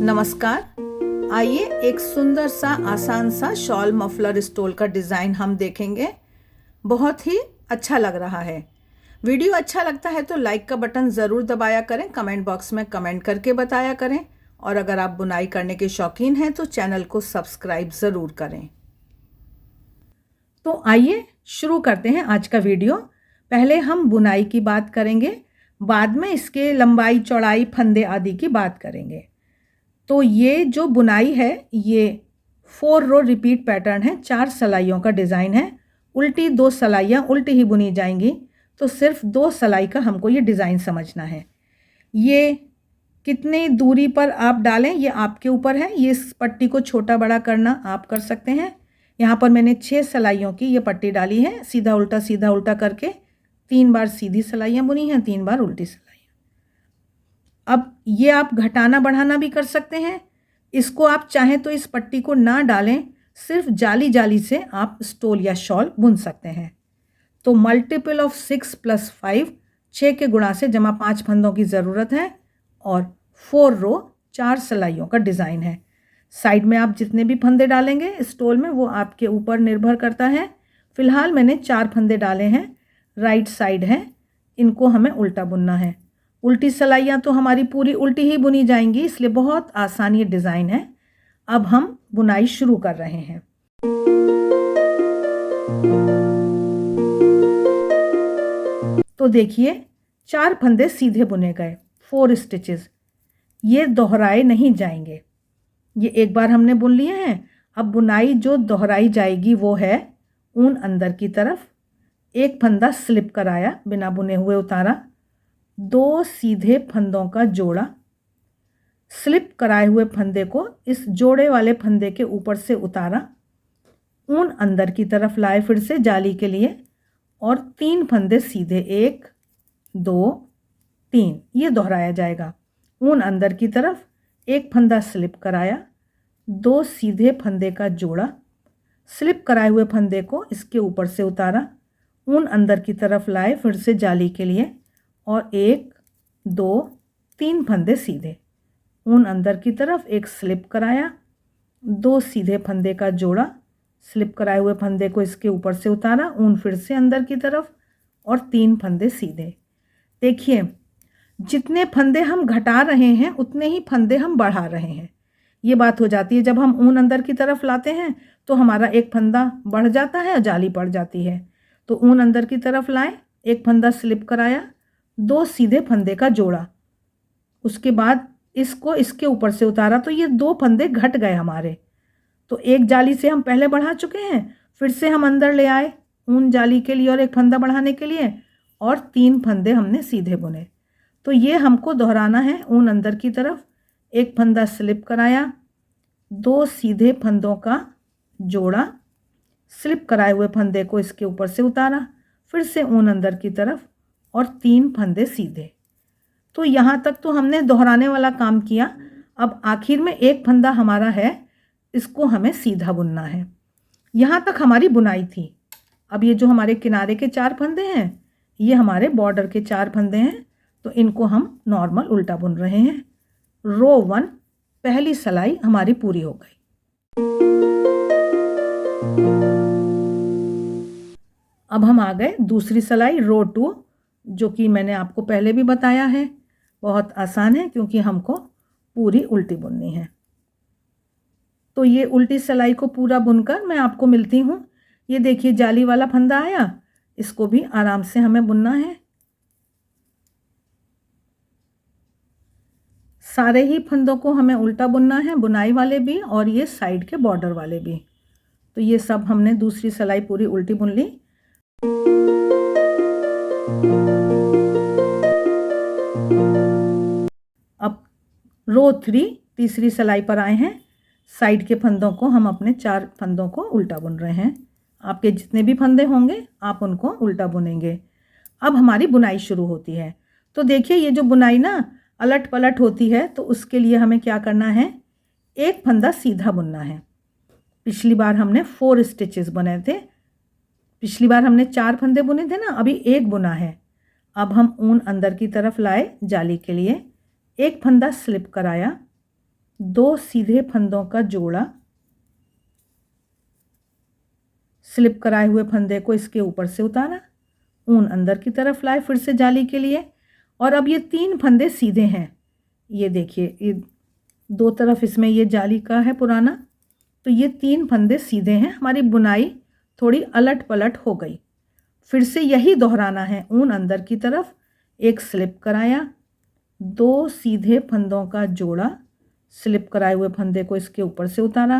नमस्कार। आइए एक सुंदर सा आसान सा शॉल मफलर स्टोल का डिज़ाइन हम देखेंगे। बहुत ही अच्छा लग रहा है। वीडियो अच्छा लगता है तो लाइक का बटन ज़रूर दबाया करें, कमेंट बॉक्स में कमेंट करके बताया करें और अगर आप बुनाई करने के शौकीन हैं तो चैनल को सब्सक्राइब ज़रूर करें। तो आइए शुरू करते हैं आज का वीडियो। पहले हम बुनाई की बात करेंगे, बाद में इसके लंबाई चौड़ाई फंदे आदि की बात करेंगे। तो ये जो बुनाई है ये 4 रो रिपीट पैटर्न है, 4 सलाइयों का डिज़ाइन है। उल्टी 2 सलाइयाँ उल्टी ही बुनी जाएंगी, तो सिर्फ 2 सलाई का हमको ये डिज़ाइन समझना है। ये कितनी दूरी पर आप डालें ये आपके ऊपर है। ये इस पट्टी को छोटा बड़ा करना आप कर सकते हैं। यहाँ पर मैंने 6 सलाइयों की ये पट्टी डाली है, सीधा उल्टा करके 3 बार सीधी सलाइयाँ बुनी हैं, 3 बार उल्टी सलाइयाँ। अब ये आप घटाना बढ़ाना भी कर सकते हैं। इसको आप चाहें तो इस पट्टी को ना डालें, सिर्फ जाली जाली से आप स्टोल या शॉल बुन सकते हैं। तो मल्टीपल ऑफ 6 + 5, 6 के गुणा से जमा 5 फंदों की ज़रूरत है और 4 रो 4 सलाइयों का डिज़ाइन है। साइड में आप जितने भी फंदे डालेंगे स्टोल में वो आपके ऊपर निर्भर करता है। फ़िलहाल मैंने 4 फंदे डाले हैं, राइट साइड हैं, इनको हमें उल्टा बुनना है। उल्टी सलाइयाँ तो हमारी पूरी उल्टी ही बुनी जाएंगी, इसलिए बहुत आसान ये डिज़ाइन है। अब हम बुनाई शुरू कर रहे हैं। तो देखिए 4 फंदे सीधे बुने गए, 4 स्टिचेस, ये दोहराए नहीं जाएंगे। ये एक बार हमने बुन लिए हैं। अब बुनाई जो दोहराई जाएगी वो है ऊन अंदर की तरफ, एक फंदा स्लिप कराया, बिना बुने हुए उतारा, 2 सीधे फंदों का जोड़ा, स्लिप कराए हुए फंदे को इस जोड़े वाले फंदे के ऊपर से उतारा, ऊन अंदर की तरफ लाए फिर से जाली के लिए और 3 फंदे सीधे, 1 2 3, ये दोहराया जाएगा। ऊन अंदर की तरफ, एक फंदा स्लिप कराया, 2 सीधे फंदे का जोड़ा, स्लिप कराए हुए फंदे को इसके ऊपर से उतारा, ऊन अंदर की तरफ लाए फिर से जाली के लिए और 1 2 3 फंदे सीधे, ऊन अंदर की तरफ, एक स्लिप कराया, 2 सीधे फंदे का जोड़ा, स्लिप कराए हुए फंदे को इसके ऊपर से उतारा, ऊन फिर से अंदर की तरफ और 3 फंदे सीधे। देखिए जितने फंदे हम घटा रहे हैं उतने ही फंदे हम बढ़ा रहे हैं। ये बात हो जाती है जब हम ऊन अंदर की तरफ लाते हैं तो हमारा एक फंदा बढ़ जाता है और जाली पड़ जाती है। तो ऊन अंदर की तरफ लाए, एक फंदा स्लिप कराया, 2 सीधे फंदे का जोड़ा, उसके बाद इसको इसके ऊपर से उतारा, तो ये 2 फंदे घट गए हमारे। तो एक जाली से हम पहले बढ़ा चुके हैं, फिर से हम अंदर ले आए ऊन जाली के लिए और एक फंदा बढ़ाने के लिए और 3 फंदे हमने सीधे बुने। तो ये हमको दोहराना है। ऊन अंदर की तरफ, एक फंदा स्लिप कराया, 2 सीधे फंदों का जोड़ा, स्लिप कराए हुए फंदे को इसके ऊपर से उतारा, फिर से ऊन अंदर की तरफ और 3 फंदे सीधे। तो यहाँ तक तो हमने दोहराने वाला काम किया। अब आखिर में एक फंदा हमारा है, इसको हमें सीधा बुनना है। यहाँ तक हमारी बुनाई थी। अब ये जो हमारे किनारे के 4 फंदे हैं ये हमारे बॉर्डर के 4 फंदे हैं, तो इनको हम नॉर्मल उल्टा बुन रहे हैं। रो 1 पहली सलाई हमारी पूरी हो गई। अब हम आ गए दूसरी सलाई रो 2, जो कि मैंने आपको पहले भी बताया है। बहुत आसान है क्योंकि हमको पूरी उल्टी बुननी है। तो ये उल्टी सलाई को पूरा बुनकर मैं आपको मिलती हूँ। ये देखिए जाली वाला फंदा आया, इसको भी आराम से हमें बुनना है। सारे ही फंदों को हमें उल्टा बुनना है, बुनाई वाले भी और ये साइड के बॉर्डर वाले भी। तो ये सब हमने दूसरी सलाई पूरी उल्टी बुन ली। अब रो 3 तीसरी सलाई पर आए हैं। साइड के फंदों को हम अपने 4 फंदों को उल्टा बुन रहे हैं। आपके जितने भी फंदे होंगे आप उनको उल्टा बुनेंगे। अब हमारी बुनाई शुरू होती है। तो देखिए ये जो बुनाई ना अलट पलट होती है, तो उसके लिए हमें क्या करना है, एक फंदा सीधा बुनना है। पिछली बार हमने 4 स्टिचेस बनाए थे, पिछली बार हमने 4 फंदे बुने थे ना, अभी एक बुना है। अब हम ऊन अंदर की तरफ लाए जाली के लिए, एक फंदा स्लिप कराया, 2 सीधे फंदों का जोड़ा, स्लिप कराए हुए फंदे को इसके ऊपर से उतारा, ऊन अंदर की तरफ लाए फिर से जाली के लिए। और अब ये 3 फंदे सीधे हैं, ये देखिए, ये 2 तरफ इसमें ये जाली का है पुराना, तो ये 3 फंदे सीधे हैं। हमारी बुनाई थोड़ी अलट पलट हो गई। फिर से यही दोहराना है, ऊन अंदर की तरफ, एक स्लिप कराया, 2 सीधे फंदों का जोड़ा, स्लिप कराए हुए फंदे को इसके ऊपर से उतारा,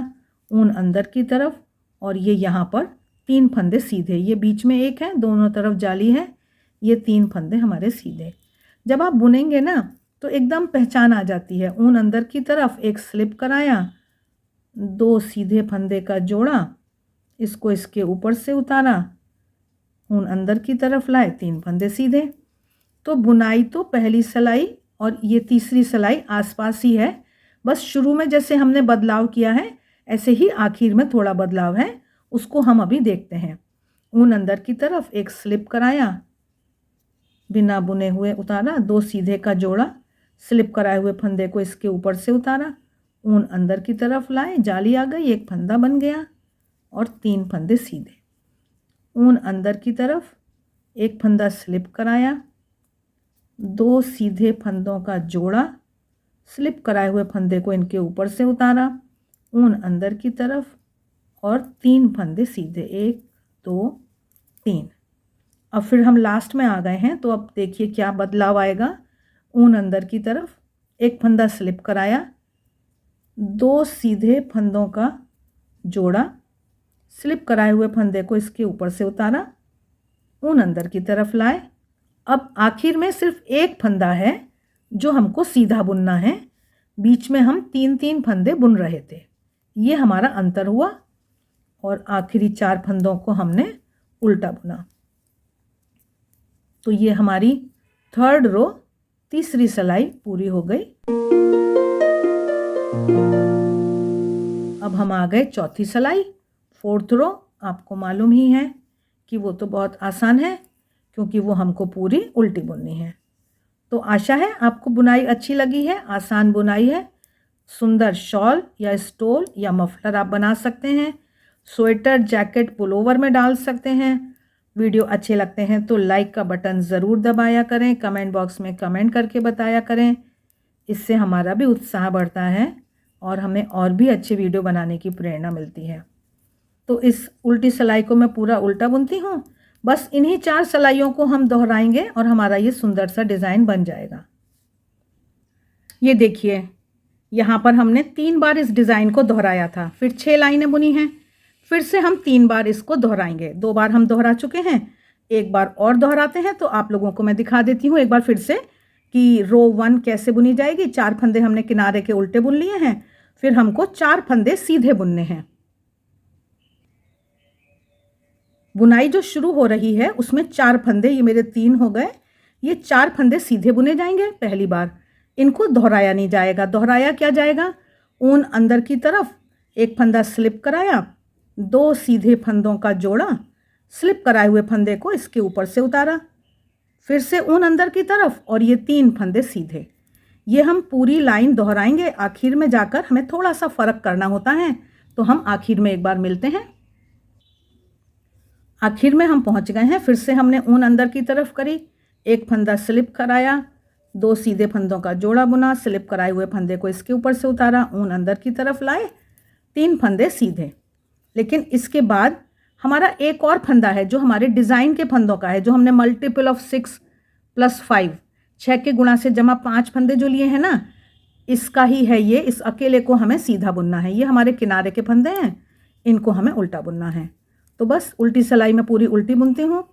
ऊन अंदर की तरफ, और ये यहाँ पर 3 फंदे सीधे, ये बीच में एक है, दोनों तरफ जाली है, ये 3 फंदे हमारे सीधे। जब आप बुनेंगे ना तो एकदम पहचान आ जाती है। ऊन अंदर की तरफ, एक स्लिप कराया, 2 सीधे फंदे का जोड़ा, इसको इसके ऊपर से उतारा, ऊन अंदर की तरफ लाए, 3 फंदे सीधे। तो बुनाई तो पहली सिलाई और ये तीसरी सिलाई आसपास ही है, बस शुरू में जैसे हमने बदलाव किया है ऐसे ही आखिर में थोड़ा बदलाव है, उसको हम अभी देखते हैं। ऊन अंदर की तरफ, एक स्लिप कराया, बिना बुने हुए उतारा, 2 सीधे का जोड़ा, स्लिप कराए हुए फंदे को इसके ऊपर से उतारा, ऊन अंदर की तरफ लाए, जाली आ गई, एक फंदा बन गया और 3 फंदे सीधे। ऊन अंदर की तरफ, एक फंदा स्लिप कराया, 2 सीधे फंदों का जोड़ा, स्लिप कराए हुए फंदे को इनके ऊपर से उतारा, ऊन अंदर की तरफ और 3 फंदे सीधे, 1 2 3। अब फिर हम लास्ट में आ गए हैं, तो अब देखिए क्या बदलाव आएगा। ऊन अंदर की तरफ, एक फंदा स्लिप कराया, 2 सीधे फंदों का जोड़ा, स्लिप कराए हुए फंदे को इसके ऊपर से उतारा, ऊन अंदर की तरफ लाए। अब आखिर में सिर्फ एक फंदा है जो हमको सीधा बुनना है, बीच में हम 3-3 फंदे बुन रहे थे, ये हमारा अंतर हुआ, और आखिरी 4 फंदों को हमने उल्टा बुना। तो ये हमारी 3rd रो, तीसरी सिलाई पूरी हो गई। अब हम आ गए 4थी सिलाई, 4th रो। आपको मालूम ही है कि वो तो बहुत आसान है, क्योंकि वो हमको पूरी उल्टी बुननी है। तो आशा है आपको बुनाई अच्छी लगी है, आसान बुनाई है। सुंदर शॉल या स्टोल या मफलर आप बना सकते हैं, स्वेटर, जैकेट, पुलोवर में डाल सकते हैं। वीडियो अच्छे लगते हैं तो लाइक का बटन ज़रूर दबाया करें, कमेंट बॉक्स में कमेंट करके बताया करें, इससे हमारा भी उत्साह बढ़ता है और हमें और भी अच्छे वीडियो बनाने की प्रेरणा मिलती है। तो इस उल्टी सिलाई को मैं पूरा उल्टा बुनती हूँ, बस इन्हीं 4 सिलाइयों को हम दोहराएंगे और हमारा ये सुंदर सा डिज़ाइन बन जाएगा। ये देखिए, यहाँ पर हमने 3 बार इस डिज़ाइन को दोहराया था, फिर 6 लाइनें बुनी हैं, फिर से हम 3 बार इसको दोहराएंगे। 2 बार हम दोहरा चुके हैं, एक बार और दोहराते हैं। तो आप लोगों को मैं दिखा देती हूँ एक बार फिर से कि रो 1 कैसे बुनी जाएगी। 4 फंदे हमने किनारे के उल्टे बुन लिए हैं, फिर हमको 4 फंदे सीधे बुनने हैं। बुनाई जो शुरू हो रही है उसमें 4 फंदे, ये मेरे 3 हो गए, ये 4 फंदे सीधे बुने जाएंगे पहली बार, इनको दोहराया नहीं जाएगा। दोहराया क्या जाएगा, ऊन अंदर की तरफ, एक फंदा स्लिप कराया, 2 सीधे फंदों का जोड़ा, स्लिप कराए हुए फंदे को इसके ऊपर से उतारा, फिर से ऊन अंदर की तरफ और ये 3 फंदे सीधे। ये हम पूरी लाइन दोहराएंगे, आखिर में जाकर हमें थोड़ा सा फ़र्क करना होता है, तो हम आखिर में एक बार मिलते हैं। आखिर में हम पहुंच गए हैं। फिर से हमने ऊन अंदर की तरफ करी, एक फंदा स्लिप कराया, 2 सीधे फंदों का जोड़ा बुना, स्लिप कराए हुए फंदे को इसके ऊपर से उतारा, ऊन अंदर की तरफ लाए, 3 फंदे सीधे। लेकिन इसके बाद हमारा एक और फंदा है जो हमारे डिज़ाइन के फंदों का है, जो हमने मल्टीपल ऑफ 6 + 5, 6 के गुणा से जमा 5 फंदे जो लिए हैं ना, इसका ही है ये। इस अकेले को हमें सीधा बुनना है, ये हमारे किनारे के फंदे हैं, इनको हमें उल्टा बुनना है। तो बस उल्टी सिलाई में पूरी उल्टी बुनती हूँ,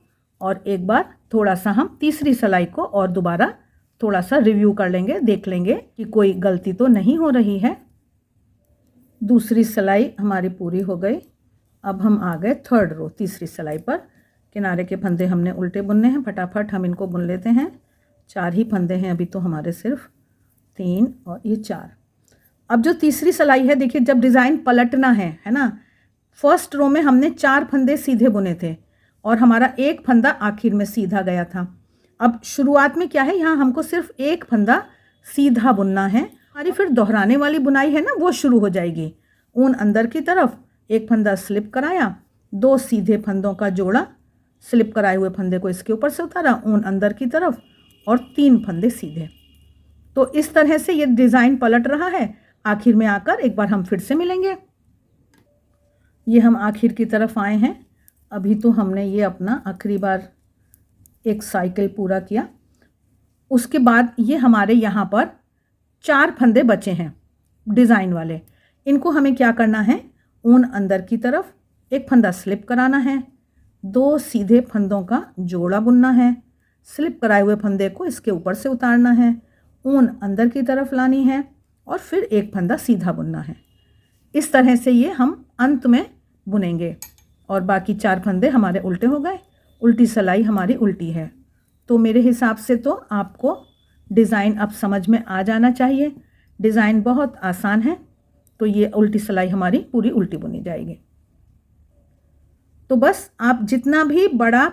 और एक बार थोड़ा सा हम तीसरी सिलाई को और दोबारा थोड़ा सा रिव्यू कर लेंगे, देख लेंगे कि कोई गलती तो नहीं हो रही है। दूसरी सिलाई हमारी पूरी हो गई। अब हम आ गए 3rd रो, तीसरी सिलाई पर। किनारे के फंदे हमने उल्टे बुनने हैं, फटाफट हम इनको बुन लेते हैं। 4 ही फंदे हैं अभी तो हमारे, सिर्फ 3 और ये 4। अब जो तीसरी सिलाई है, देखिए जब डिज़ाइन पलटना है ना, फर्स्ट रो में हमने 4 फंदे सीधे बुने थे और हमारा एक फंदा आखिर में सीधा गया था। अब शुरुआत में क्या है, यहाँ हमको सिर्फ एक फंदा सीधा बुनना है हमारी फिर दोहराने वाली बुनाई है ना, वो शुरू हो जाएगी। ऊन अंदर की तरफ, एक फंदा स्लिप कराया, 2 सीधे फंदों का जोड़ा, स्लिप कराए हुए फंदे को इसके ऊपर से उतारा, ऊन अंदर की तरफ और 3 फंदे सीधे। तो इस तरह से ये डिज़ाइन पलट रहा है। आखिर में आकर एक बार हम फिर से मिलेंगे। ये हम आखिर की तरफ आए हैं। अभी तो हमने ये अपना आखिरी बार एक साइकिल पूरा किया। उसके बाद ये हमारे यहाँ पर 4 फंदे बचे हैं डिज़ाइन वाले। इनको हमें क्या करना है, ऊन अंदर की तरफ, एक फंदा स्लिप कराना है, 2 सीधे फंदों का जोड़ा बुनना है, स्लिप कराए हुए फंदे को इसके ऊपर से उतारना है, ऊन अंदर की तरफ लानी है और फिर एक फंदा सीधा बुनना है। इस तरह से ये हम अंत में बुनेंगे। और बाकी 4 फंदे हमारे उल्टे हो गए, उल्टी सिलाई हमारी उल्टी है। तो मेरे हिसाब से तो आपको डिज़ाइन अब समझ में आ जाना चाहिए। डिज़ाइन बहुत आसान है। तो ये उल्टी सिलाई हमारी पूरी उल्टी बुनी जाएगी। तो बस आप जितना भी बड़ा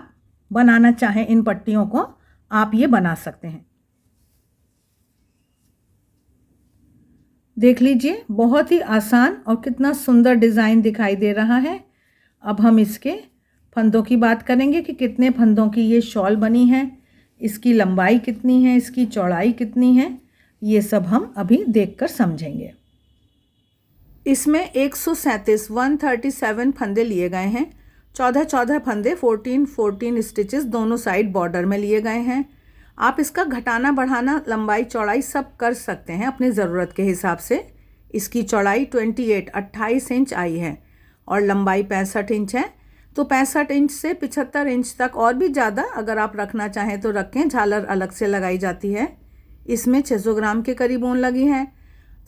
बनाना चाहें इन पट्टियों को, आप ये बना सकते हैं। देख लीजिए, बहुत ही आसान और कितना सुंदर डिज़ाइन दिखाई दे रहा है। अब हम इसके फंदों की बात करेंगे कि कितने फंदों की ये शॉल बनी है, इसकी लंबाई कितनी है, इसकी चौड़ाई कितनी है, ये सब हम अभी देखकर समझेंगे। इसमें 137 फंदे लिए गए हैं। 14 फंदे 14 स्टिचेस दोनों साइड बॉर्डर में लिए गए हैं। आप इसका घटाना बढ़ाना, लंबाई चौड़ाई सब कर सकते हैं अपनी ज़रूरत के हिसाब से। इसकी चौड़ाई 28 इंच आई है और लंबाई 65 इंच है। तो 65 इंच से 75 इंच तक और भी ज़्यादा अगर आप रखना चाहें तो रखें। झालर अलग से लगाई जाती है। इसमें 600 ग्राम के करीब ऊन लगी है।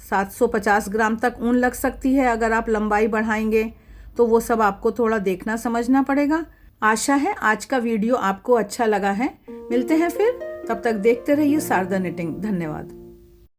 750 ग्राम तक ऊन लग सकती है अगर आप लंबाई बढ़ाएंगे। तो वो सब आपको थोड़ा देखना समझना पड़ेगा। आशा है आज का वीडियो आपको अच्छा लगा है। मिलते हैं फिर, तब तक देखते रहिए शारदा निटिंग। धन्यवाद।